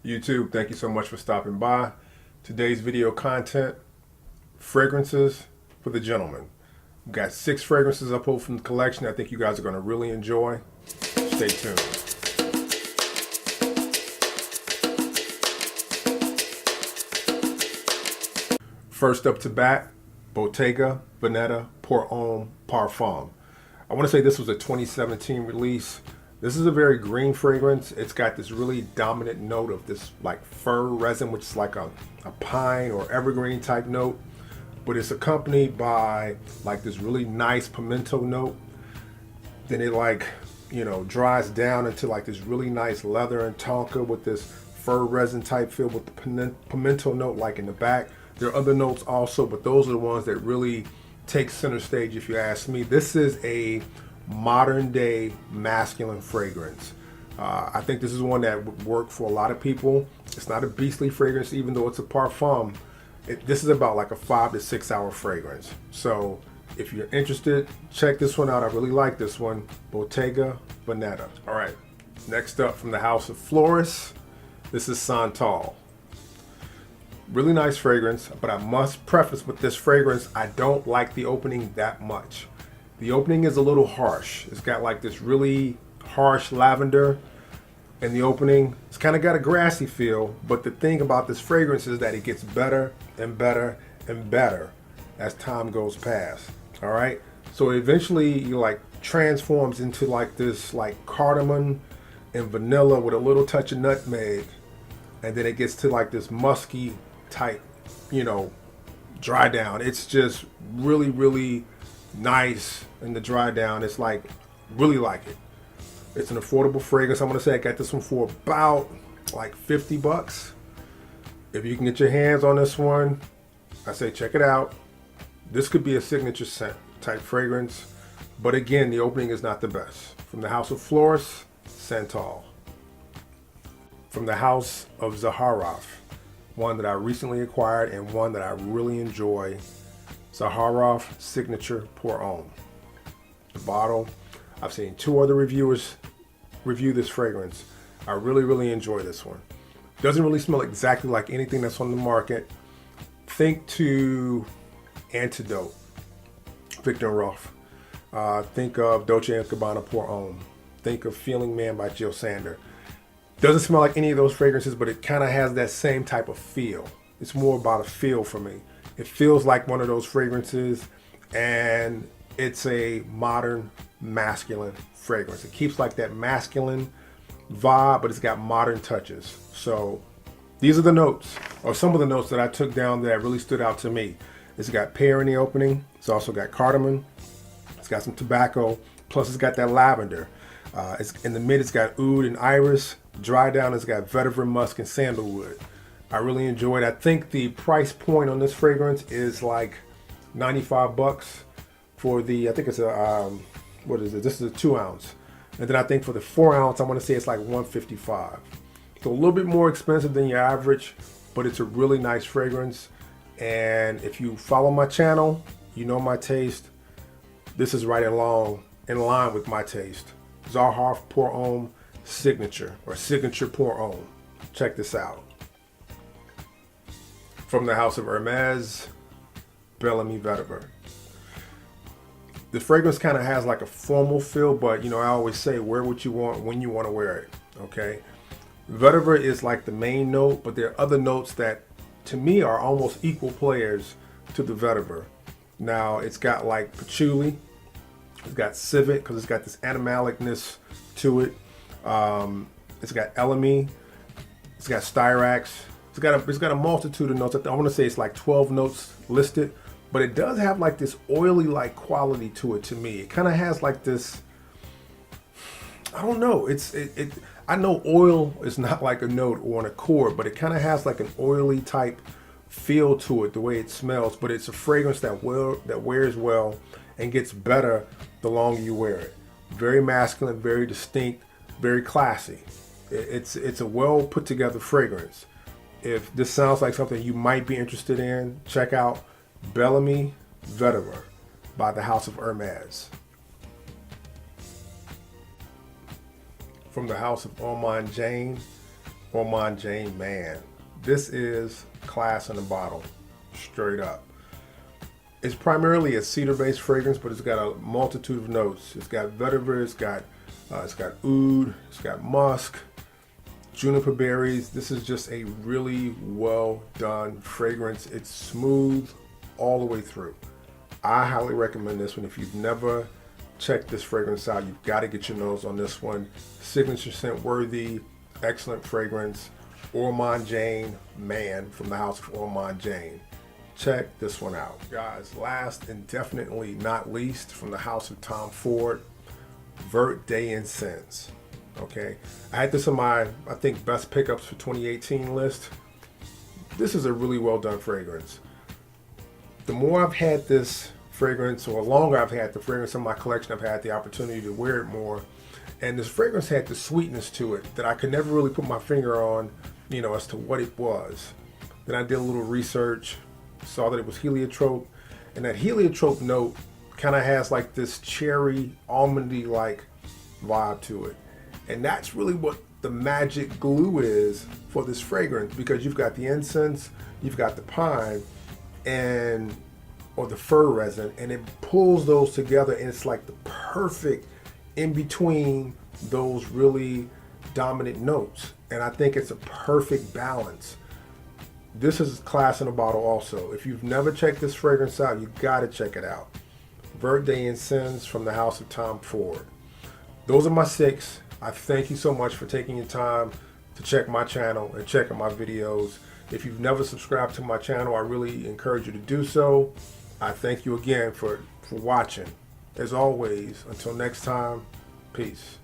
YouTube, thank you so much for stopping by. Today's video content, fragrances for the gentleman. We've got 6 fragrances I pulled from the collection I think you guys are going to really enjoy. Stay tuned. First up to bat, Bottega, Venetta, Homme, Parfum. I want to say this was a 2017 release. This is a very green fragrance. It's got this really dominant note of this like fir resin, which is like a pine or evergreen type note. But it's accompanied by like this really nice pimento note. Then it dries down into like this really nice leather and tonka with this fir resin type feel with the pimento note like in the back. There are other notes also, but those are the ones that really take center stage if you ask me. This is a modern day masculine fragrance. I think this is one that would work for a lot of people. It's not a beastly fragrance, even though it's a parfum. This is about like a 5 to 6 hour fragrance. So if you're interested, check this one out. I really like this one, Bottega Veneta. All right, next up from the house of Floris, this is Santal. Really nice fragrance, but I must preface with this fragrance, I don't like the opening that much. The opening is a little harsh. It's got like this really harsh lavender in the opening. It's kind of got a grassy feel, but the thing about this fragrance is that it gets better and better and better as time goes past. All right, so eventually you like transforms into like this like cardamom and vanilla with a little touch of nutmeg, and then it gets to like this musky type, dry down. It's just really nice in the dry down. It's like really like it. It's an affordable fragrance. I'm gonna say I got this one for about like 50 bucks. If you can get your hands on this one, I say check it out. This could be a signature scent type fragrance, but again, the opening is not the best. From the house of Floris, Santal. From the house of Zaharoff, one that I recently acquired and one that I really enjoy, Zaharoff Signature Homme. The bottle, I've seen 2 other reviewers review this fragrance. I really enjoy this one. Doesn't really smell exactly like anything that's on the market. Think to Antidote, Victor and Rolf. Think of Dolce & Gabbana Homme. Think of Feeling Man by Jill Sander. Doesn't smell like any of those fragrances, but it kind of has that same type of feel. It's more about a feel for me. It feels like one of those fragrances, and it's a modern masculine fragrance. It keeps like that masculine vibe, but it's got modern touches. So these are the notes, or some of the notes that I took down that really stood out to me. It's got pear in the opening. It's also got cardamom. It's got some tobacco. Plus it's got that lavender. It's in the mid, it's got oud and iris. Dry down, it's got vetiver, musk, and sandalwood. I really enjoyed it. I think the price point on this fragrance is like 95 bucks for the, I think it's a, what is it? This is a 2 ounce. And then I think for the 4 ounce, I'm gonna say it's like 155. So a little bit more expensive than your average, but it's a really nice fragrance. And if you follow my channel, you know my taste. This is right in line with my taste. Zaharoff Homme Signature, or Signature Homme. Check this out. From the house of Hermes, Bellamy Vetiver. The fragrance kind of has like a formal feel, but I always say wear what you want when you want to wear it. Okay, Vetiver is like the main note, but there are other notes that to me are almost equal players to the Vetiver. Now it's got like patchouli, it's got civet because it's got this animalicness to it. It's got elemi, it's got styrax. It's got a multitude of notes. I want to say it's like 12 notes listed, but it does have like this oily like quality to it to me. It kind of has like this, I don't know. I know oil is not like a note or an accord, but it kind of has like an oily type feel to it, the way it smells. But it's a fragrance that wears well and gets better the longer you wear it. Very masculine, very distinct, very classy. It's a well put together fragrance. If this sounds like something you might be interested in, check out Bellamy Vetiver by the house of Hermes. From the house of Ormonde Jayne, Ormonde Jayne, man, this is class in a bottle, straight up. It's primarily a cedar-based fragrance, but it's got a multitude of notes. It's got vetiver, it's got oud, it's got musk, juniper berries. This is just a really well done fragrance. It's smooth all the way through. I highly recommend this one. If you've never checked this fragrance out, you've got to get your nose on this one. Signature scent worthy, excellent fragrance. Ormonde Jayne, man, from the house of Ormonde Jayne. Check this one out. Guys, last and definitely not least, from the house of Tom Ford, Vert Incense. Okay, I had this on my, I think, best pickups for 2018 list. This is a really well done fragrance. The more I've had this fragrance, or the longer I've had the fragrance in my collection, I've had the opportunity to wear it more. And this fragrance had the sweetness to it that I could never really put my finger on, as to what it was. Then I did a little research, saw that it was heliotrope, and that heliotrope note kind of has like this cherry, almondy like vibe to it. And that's really what the magic glue is for this fragrance, because you've got the incense, you've got the pine, or the fir resin, and it pulls those together, and it's like the perfect in between those really dominant notes. And I think it's a perfect balance. This is class in a bottle also. If you've never checked this fragrance out, you gotta check it out. Vert Incense from the house of Tom Ford. Those are my 6. I thank you so much for taking your time to check my channel and checking my videos. If you've never subscribed to my channel, I really encourage you to do so. I thank you again for watching. As always, until next time, peace.